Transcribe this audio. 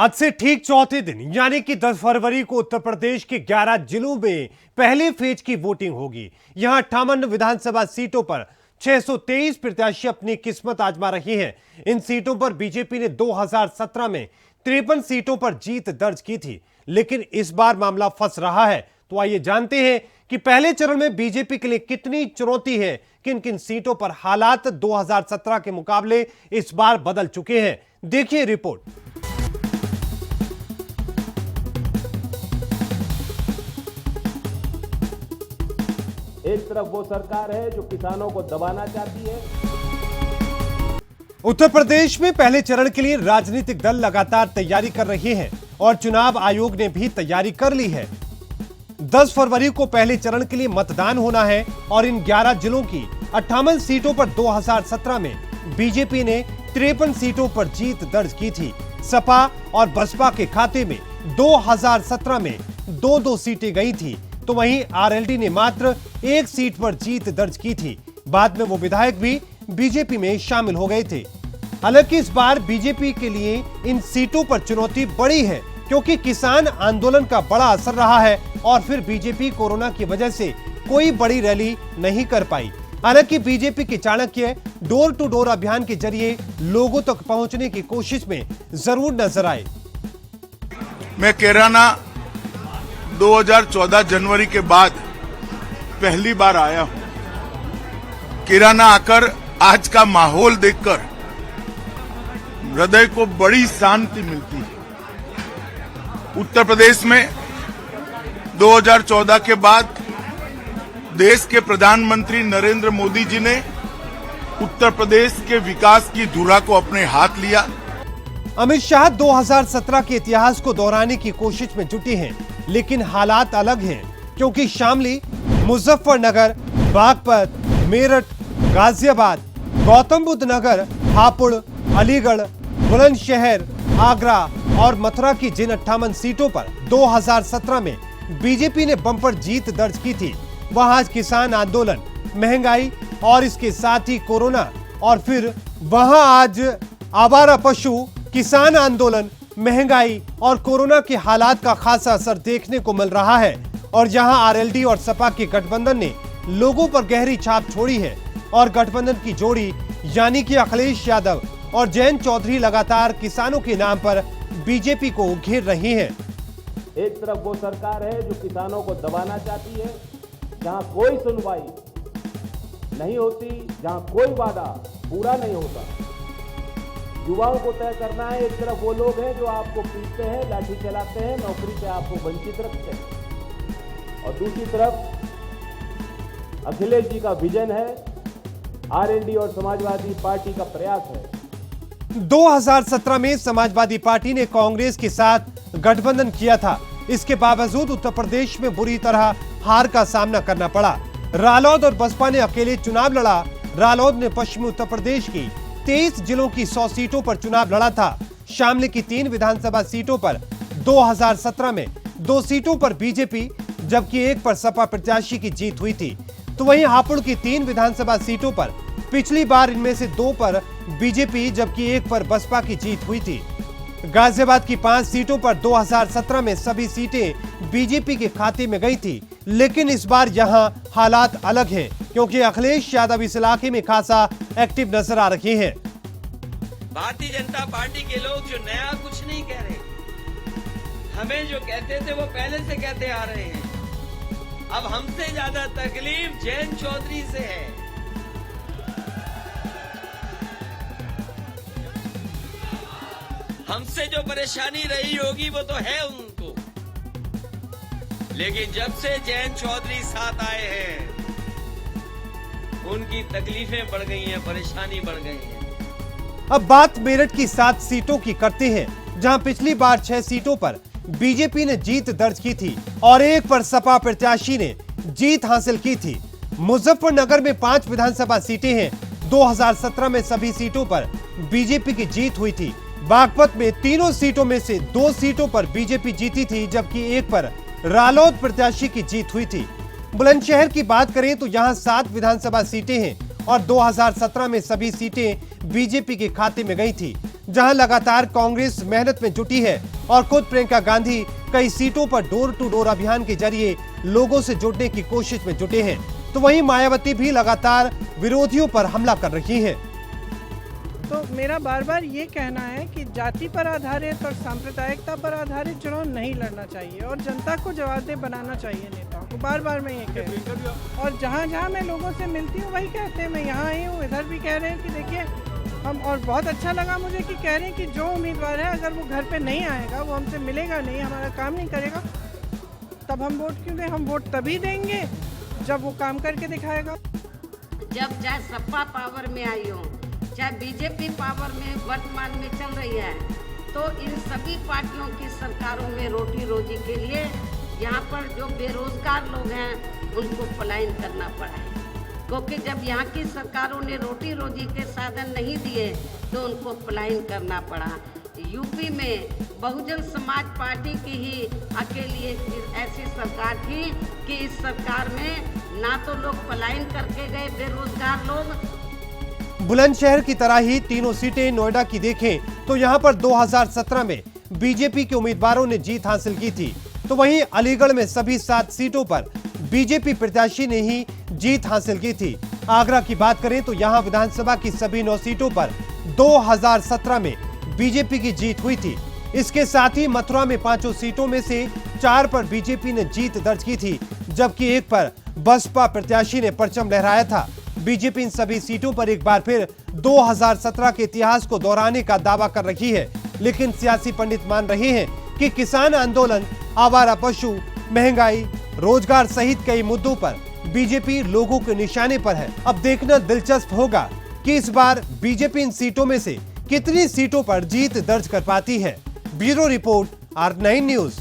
आज से ठीक चौथे दिन यानी कि 10 फरवरी को उत्तर प्रदेश के 11 जिलों में पहले फेज की वोटिंग होगी। यहां 58 विधानसभा सीटों पर 623 प्रत्याशी अपनी किस्मत आजमा रही हैं। इन सीटों पर बीजेपी ने 2017 में 53 सीटों पर जीत दर्ज की थी, लेकिन इस बार मामला फंस रहा है। तो आइए जानते हैं कि पहले चरण में बीजेपी के लिए कितनी चुनौती है, किन किन सीटों पर हालात 2017 के मुकाबले इस बार बदल चुके हैं। देखिए रिपोर्ट। एक तरफ वो सरकार है जो किसानों को दबाना चाहती है। उत्तर प्रदेश में पहले चरण के लिए राजनीतिक दल लगातार तैयारी कर रहे हैं और चुनाव आयोग ने भी तैयारी कर ली है। 10 फरवरी को पहले चरण के लिए मतदान होना है और इन 11 जिलों की 58 सीटों पर 2017 में बीजेपी ने 53 सीटों पर जीत दर्ज की थी। सपा और बसपा के खाते में 2017 में 2-2 सीटें गई थी, तो वहीं आरएलडी ने मात्र 1 सीट पर जीत दर्ज की थी। बाद में वो विधायक भी बीजेपी में शामिल हो गए थे। हालांकि इस बार बीजेपी के लिए इन सीटों पर चुनौती बड़ी है, क्योंकि किसान आंदोलन का बड़ा असर रहा है और फिर बीजेपी कोरोना की वजह से कोई बड़ी रैली नहीं कर पाई। हालांकि बीजेपी के चाणक्य डोर टू डोर अभियान के जरिए लोगों तक पहुंचने की कोशिश में जरूर नजर आए। मैं कैराना 2014 जनवरी के बाद पहली बार आया हूं। कैराना आकर आज का माहौल देखकर हृदय को बड़ी शांति मिलती है। उत्तर प्रदेश में 2014 के बाद देश के प्रधानमंत्री नरेंद्र मोदी जी ने उत्तर प्रदेश के विकास की धुरा को अपने हाथ लिया। अमित शाह 2017 के इतिहास को दोहराने की कोशिश में जुटे हैं, लेकिन हालात अलग हैं, क्योंकि शामली, मुजफ्फरनगर, बागपत, मेरठ, गाजियाबाद, गौतम बुद्ध नगर, हापुड़, अलीगढ़, बुलंदशहर, आगरा और मथुरा की जिन 58 सीटों पर 2017 में बीजेपी ने बम्पर जीत दर्ज की थी, वहां आज किसान आंदोलन, महंगाई और इसके साथ ही कोरोना, और फिर वहां आज आवारा पशु, किसान आंदोलन, महंगाई और कोरोना के हालात का खासा असर देखने को मिल रहा है। और जहां आरएलडी और सपा के गठबंधन ने लोगों पर गहरी छाप छोड़ी है और गठबंधन की जोड़ी यानी कि अखिलेश यादव और जयंत चौधरी लगातार किसानों के नाम पर बीजेपी को घेर रही हैं। एक तरफ वो सरकार है जो किसानों को दबाना चाहती है, जहां कोई सुनवाई नहीं होती, जहां कोई वादा पूरा नहीं होता। युवाओं को तय करना है। एक तरफ वो लोग हैं जो आपको पीटते हैं, लाठी चलाते हैं, नौकरी से आपको वंचित रखते हैं, और दूसरी तरफ अखिलेश जी का विजन है, आरएलडी और समाजवादी पार्टी का प्रयास है। 2017 में समाजवादी पार्टी ने कांग्रेस के साथ गठबंधन किया था। इसके बावजूद उत्तर प्रदेश में बुरी तरह हार का सामना करना पड़ा। रालोद और बसपा ने अकेले चुनाव लड़ा। रालोद ने पश्चिमी उत्तर प्रदेश की 23 जिलों की 100 सीटों पर चुनाव लड़ा था। शामली की 3 विधानसभा सीटों पर 2017 में 2 सीटों पर बीजेपी जबकि 1 पर सपा प्रत्याशी की जीत हुई थी। तो वहीं हापुड़ की 3 विधानसभा सीटों पर पिछली बार इनमें से 2 पर बीजेपी जबकि 1 पर बसपा की जीत हुई थी। गाजियाबाद की 5 सीटों पर 2017 में सभी सीटें बीजेपी के खाते में गई थी, लेकिन इस बार यहां हालात अलग हैं, क्योंकि अखिलेश यादव इस इलाके में खासा एक्टिव नजर आ रहे हैं। भारतीय जनता पार्टी के लोग जो नया कुछ नहीं कह रहे, हमें जो कहते थे वो पहले से कहते आ रहे हैं। अब हमसे ज्यादा तकलीफ जयंत चौधरी से है। हमसे जो परेशानी रही होगी वो तो है उनको, लेकिन जब से जयंत चौधरी साथ आए हैं उनकी तकलीफें बढ़ गई हैं, परेशानी बढ़ गई है। अब बात मेरठ की 7 सीटों की करते हैं, जहां पिछली बार 6 सीटों पर बीजेपी ने जीत दर्ज की थी और 1 पर सपा प्रत्याशी ने जीत हासिल की थी। मुजफ्फरनगर में 5 विधानसभा सीटें हैं। 2017 में सभी सीटों पर बीजेपी की जीत हुई थी। बागपत में तीनों सीटों में से 2 सीटों पर बीजेपी जीती थी, जबकि 1 पर रालोद प्रत्याशी की जीत हुई थी। बुलंदशहर की बात करें तो यहां 7 विधानसभा सीटें हैं और 2017 में सभी सीटें बीजेपी के खाते में गई थी। जहां लगातार कांग्रेस मेहनत में जुटी है और खुद प्रियंका गांधी कई सीटों पर डोर टू डोर अभियान के जरिए लोगों से जुड़ने की कोशिश में जुटे हैं, तो वहीं मायावती भी लगातार विरोधियों पर हमला कर रही हैं। तो मेरा बार बार ये कहना है कि जाति पर आधारित और सांप्रदायिकता पर आधारित चुनाव नहीं लड़ना चाहिए और जनता को जवाबदेह बनाना चाहिए नेताओं को। बार बार मैं ये कह रही हूँ और जहाँ जहाँ मैं लोगों से मिलती हूँ वही कहते हैं। मैं यहाँ आई हूँ, इधर भी कह रहे हैं कि देखिए हम, और बहुत अच्छा लगा मुझे कि कह रहे हैं कि जो उम्मीदवार है अगर वो घर पे नहीं आएगा, वो हमसे मिलेगा नहीं, हमारा काम नहीं करेगा, तब हम वोट क्यों दें? हम वोट तभी देंगे जब वो काम करके दिखाएगा। जब चाहे सपा पावर में आई हो, चाहे बीजेपी पावर में वर्तमान में चल रही है, तो इन सभी पार्टियों की सरकारों में रोटी रोजी के लिए यहाँ पर जो बेरोजगार लोग हैं उनको पलायन करना पड़ा है, क्योंकि जब यहाँ की सरकारों ने रोटी रोजी के साधन नहीं दिए तो उनको पलायन करना पड़ा। यूपी में बहुजन समाज पार्टी की ही अकेली एक ऐसी सरकार थी कि इस सरकार में ना तो लोग पलायन करके गए बेरोजगार लोग। बुलंदशहर की तरह ही तीनों सीटें नोएडा की देखें तो यहां पर 2017 में बीजेपी के उम्मीदवारों ने जीत हासिल की थी, तो वहीं अलीगढ़ में सभी 7 सीटों पर बीजेपी प्रत्याशी ने ही जीत हासिल की थी। आगरा की बात करें तो यहां विधानसभा की सभी 9 सीटों पर 2017 में बीजेपी की जीत हुई थी। इसके साथ ही मथुरा में 5 सीटों में से 4 पर बीजेपी ने जीत दर्ज की थी, जबकि एक पर बसपा प्रत्याशी ने परचम लहराया था। बीजेपी इन सभी सीटों पर एक बार फिर 2017 के इतिहास को दोहराने का दावा कर रही है, लेकिन सियासी पंडित मान रहे हैं कि किसान आंदोलन, आवारा पशु, महंगाई, रोजगार सहित कई मुद्दों पर बीजेपी लोगों के निशाने पर है। अब देखना दिलचस्प होगा कि इस बार बीजेपी इन सीटों में से कितनी सीटों पर जीत दर्ज कर पाती है। Bureau report, R9 news.